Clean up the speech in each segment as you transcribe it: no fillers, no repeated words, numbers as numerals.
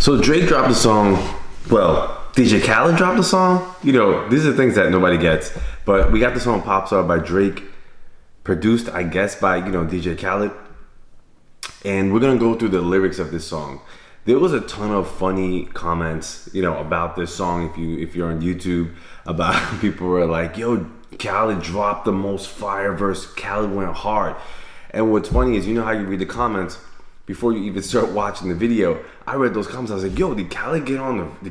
So Drake dropped a song. Well, DJ Khaled dropped a song. You know, these are things that nobody gets. But we got the song Popstar by Drake, produced, I guess, by, DJ Khaled. And we're gonna go through the lyrics of this song. There was a ton of funny comments, about this song. If you're on YouTube, about people were like, "Yo, Khaled dropped the most fire verse. Khaled went hard." And what's funny is, you know how you read the comments before you even start watching the video. I read those comments. I was like, "Yo, did Khaled get on the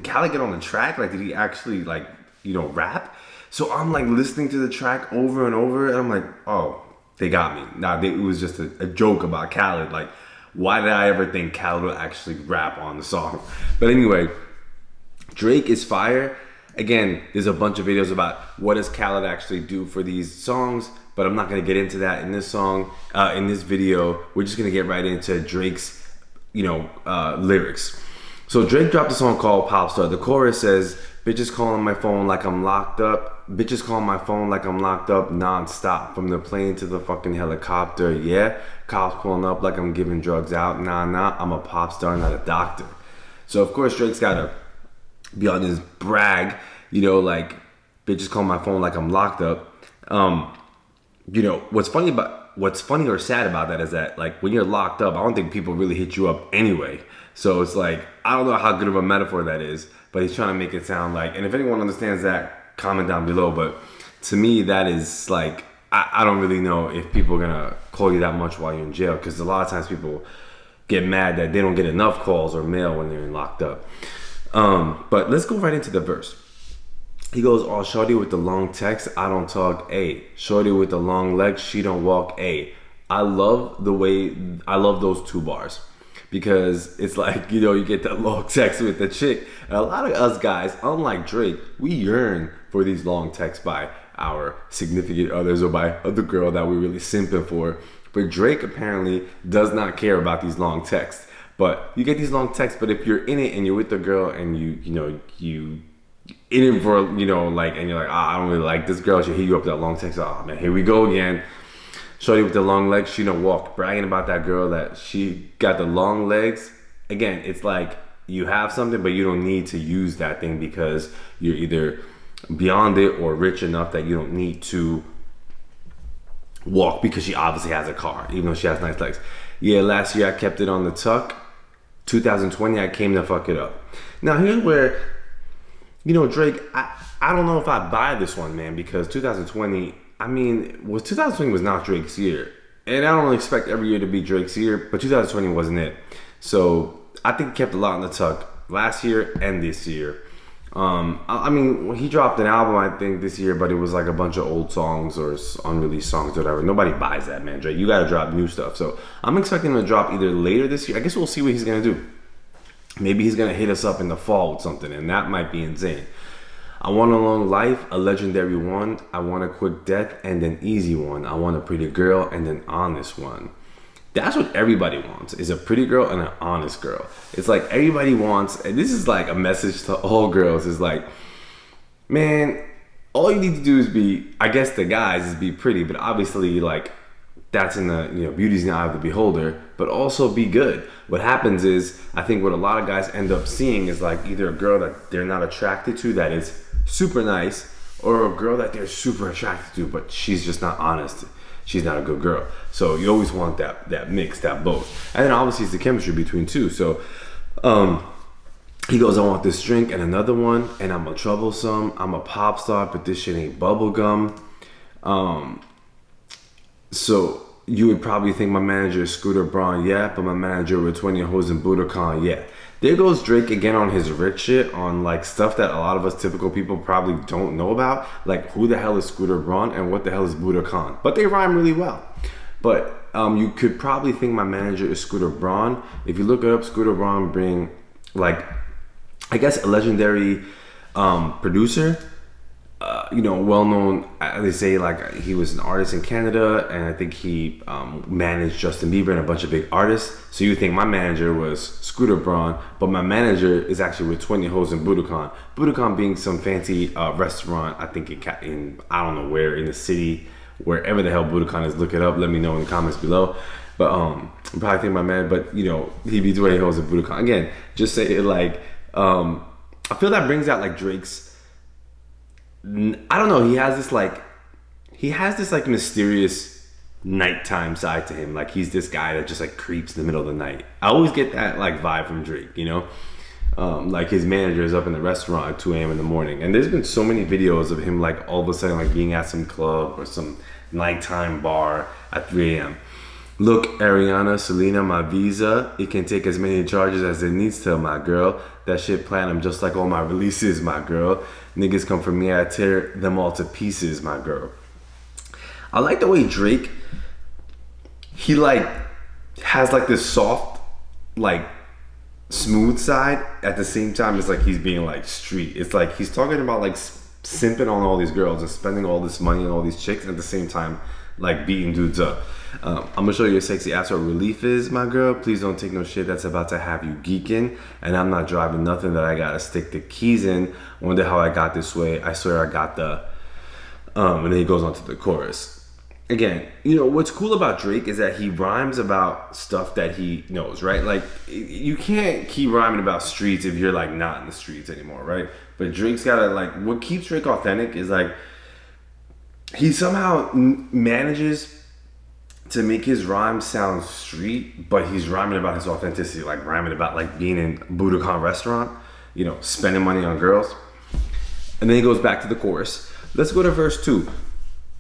track? Like, did he actually rap?" So I'm like listening to the track over and over, and I'm like, "Oh, they got me." Nah, it was just a joke about Khaled. Like, why did I ever think Khaled would actually rap on the song? But anyway, Drake is fire. Again, there's a bunch of videos about what does Khaled actually do for these songs, but I'm not gonna get into that in this song, in this video. We're just gonna get right into Drake's, lyrics. So Drake dropped a song called Popstar. The chorus says, "Bitches calling my phone like I'm locked up. Bitches calling my phone like I'm locked up non-stop. From the plane to the fucking helicopter, yeah. Cops pulling up like I'm giving drugs out. Nah, I'm a pop star, not a doctor." So of course Drake's gotta be on his brag, bitches calling my phone like I'm locked up. What's funny or sad about that is that, like, when you're locked up, I don't think people really hit you up anyway. So it's like, I don't know how good of a metaphor that is, but he's trying to make it sound like, and if anyone understands that, comment down below. But to me, that is like, I don't really know if people are gonna call you that much while you're in jail, because a lot of times people get mad that they don't get enough calls or mail when they're locked up. But let's go right into the verse. He goes, "Oh, shorty with the long text, I don't talk, A. Shorty with the long legs, she don't walk, A." I love those two bars, because it's like, you get that long text with the chick. And a lot of us guys, unlike Drake, we yearn for these long texts by our significant others or by other girl that we're really simping for. But Drake apparently does not care about these long texts. But you get these long texts, but if you're in it and you're with the girl and you in it for, and you're like, I don't really like this girl, she'll hit you up with that long text. Oh man, here we go again. Shorty with the long legs, she don't walk. Bragging about that girl that she got the long legs. Again, it's like you have something, but you don't need to use that thing because you're either beyond it or rich enough that you don't need to walk, because she obviously has a car, even though she has nice legs. Yeah, last year I kept it on the tuck. 2020, I came to fuck it up. Now here's where, Drake, I don't know if I buy this one, man, because 2020 was not Drake's year. And I don't expect every year to be Drake's year, but 2020 wasn't it. So I think he kept a lot in the tuck last year and this year. He dropped an album, I think, this year, but it was like a bunch of old songs or unreleased songs or whatever. Nobody buys that, man, Drake. You gotta drop new stuff. So I'm expecting him to drop either later this year. I guess we'll see what he's gonna do. Maybe he's gonna hit us up in the fall with something, and that might be insane. "I want a long life, a legendary one. I want a quick death and an easy one. I want a pretty girl and an honest one." That's what everybody wants, is a pretty girl and an honest girl. It's like everybody wants, and this is like a message to all girls, is like, man, all you need to do is be, I guess the guys, is be pretty, but obviously, like, that's in the, beauty's in the eye of the beholder, but also be good. What happens is, I think what a lot of guys end up seeing is like either a girl that they're not attracted to that is super nice, or a girl that they're super attracted to, but she's just not honest. She's not a good girl. So you always want that mix, that both. And then obviously it's the chemistry between two. So he goes, "I want this drink and another one, and I'm a troublesome. I'm a pop star, but this shit ain't bubblegum." So you would probably think my manager is Scooter Braun, yeah, but my manager with 20 hoes in Budokan, yeah. There goes Drake again on his rich shit, on like stuff that a lot of us typical people probably don't know about. Like, who the hell is Scooter Braun and what the hell is Budokan? But they rhyme really well. But you could probably think my manager is Scooter Braun. If you look it up, Scooter Braun being, like, I guess a legendary producer. Well-known, they say, like, he was an artist in Canada, and I think he managed Justin Bieber and a bunch of big artists. So you think my manager was Scooter Braun, but my manager is actually with 20 hoes in Budokan. Budokan being some fancy restaurant, I think in I don't know where, in the city, wherever the hell Budokan is. Look it up, let me know in the comments below. But I'm probably thinking my man, but you know, he be doing hills at Budokan. Again, just say it like, I feel that brings out like Drake's, I don't know, he has this like mysterious nighttime side to him. Like he's this guy that just like creeps in the middle of the night. I always get that like vibe from Drake, you know? Like his manager is up in the restaurant at 2 a.m. in the morning. And there's been so many videos of him like all of a sudden like being at some club or some nighttime bar at 3 a.m. Look, Ariana, Selena, my visa, it can take as many charges as it needs to, my girl. That shit platinum just like all my releases, my girl. Niggas come for me, I tear them all to pieces, my girl. I like the way Drake, he like has like this soft, like smooth side at the same time as like he's being like street. It's like he's talking about like simping on all these girls and spending all this money on all these chicks, and at the same time like beating dudes up. I'm gonna show you a sexy ass what relief is, my girl. Please don't take no shit that's about to have you geeking. And I'm not driving nothing that I gotta stick the keys in. Wonder how I got this way. I swear I got the and then he goes on to the chorus. Again, you know, what's cool about Drake is that he rhymes about stuff that he knows, right? Like, you can't keep rhyming about streets if you're, like, not in the streets anymore, right? But Drake's gotta, like, what keeps Drake authentic is, like, he somehow manages to make his rhymes sound street, but he's rhyming about his authenticity, like, rhyming about, like, being in Budokan restaurant, you know, spending money on girls. And then he goes back to the chorus. Let's go to verse 2.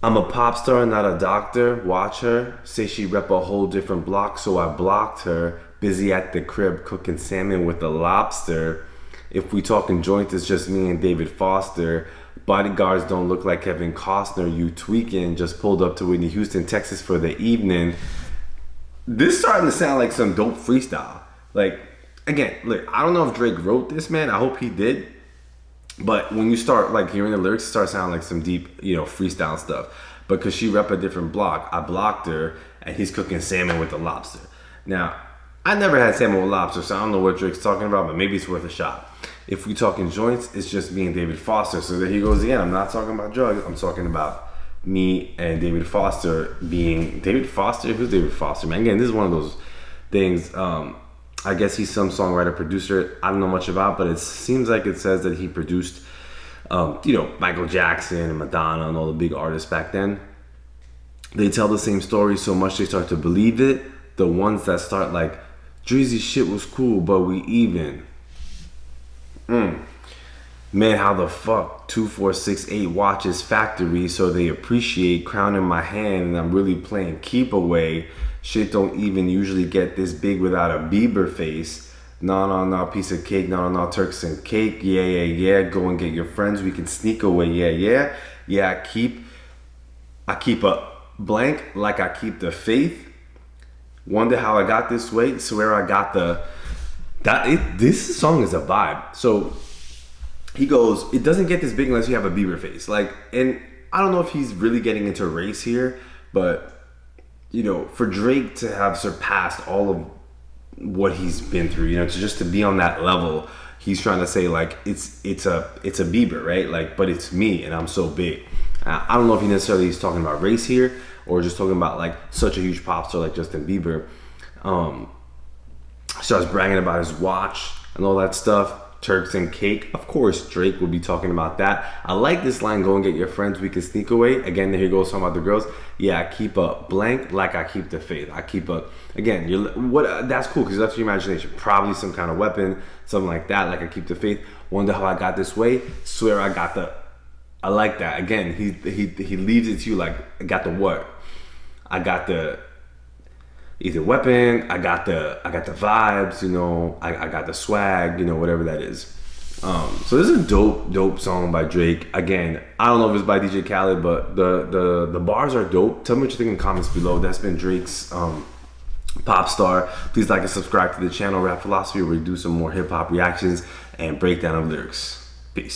I'm a pop star, not a doctor. Watch her. Say she rep a whole different block, so I blocked her. Busy at the crib cooking salmon with a lobster. If we talking joint, it's just me and David Foster. Bodyguards don't look like Kevin Costner. You tweaking. Just pulled up to Whitney Houston, Texas for the evening. This starting to sound like some dope freestyle. Like, again, look, I don't know if Drake wrote this, man. I hope he did. But when you start like hearing the lyrics, it starts sounding like some deep, you know, freestyle stuff. Because she rep a different block, I blocked her, and he's cooking salmon with a lobster. Now, I never had salmon with lobster, so I don't know what Drake's talking about, but maybe it's worth a shot. If we talking joints, it's just me and David Foster. So there he goes again. I'm not talking about drugs. I'm talking about me and David Foster being David Foster. Who's David Foster, man? Again, this is one of those things. I guess he's some songwriter, producer. I don't know much about, but it seems like it says that he produced, you know, Michael Jackson and Madonna and all the big artists back then. They tell the same story so much they start to believe it. The ones that start like, Dreezy shit was cool, but we even. Man, how the fuck 2468 watches factory so they appreciate crown in my hand and I'm really playing keep away. Shit don't even usually get this big without a Bieber face. No, piece of cake. No, Turks and cake. Yeah. Go and get your friends. We can sneak away. Yeah. I keep a blank like I keep the faith. Wonder how I got this way. Swear I got the. This song is a vibe. So he goes, it doesn't get this big unless you have a Bieber face. Like, and I don't know if he's really getting into race here, but you know, for Drake to have surpassed all of what he's been through, you know, to be on that level, he's trying to say like it's a Bieber, right? Like, but it's me and I'm so big. I don't know if he necessarily is talking about race here or just talking about like such a huge pop star like Justin Bieber. Starts bragging about his watch and all that stuff. Turks and cake. Of course, Drake will be talking about that. I like this line, go and get your friends, we can sneak away. Again, there he goes talking about the girls. Yeah, I keep a blank like I keep the faith. I keep a, again, that's cool because that's your imagination. Probably some kind of weapon, something like that, like I keep the faith. Wonder how I got this way. Swear I got the, I like that. Again, he leaves it to you like, I got the what? I got the, either weapon, I got the vibes, you know, I got the swag, you know, whatever that is. So this is a dope song by Drake. Again, I don't know if it's by DJ Khaled, but the bars are dope. Tell me what you think in the comments below. That's been Drake's Popstar. Please like and subscribe to the channel Rap Philosophy, where we do some more hip hop reactions and breakdown of lyrics. Peace.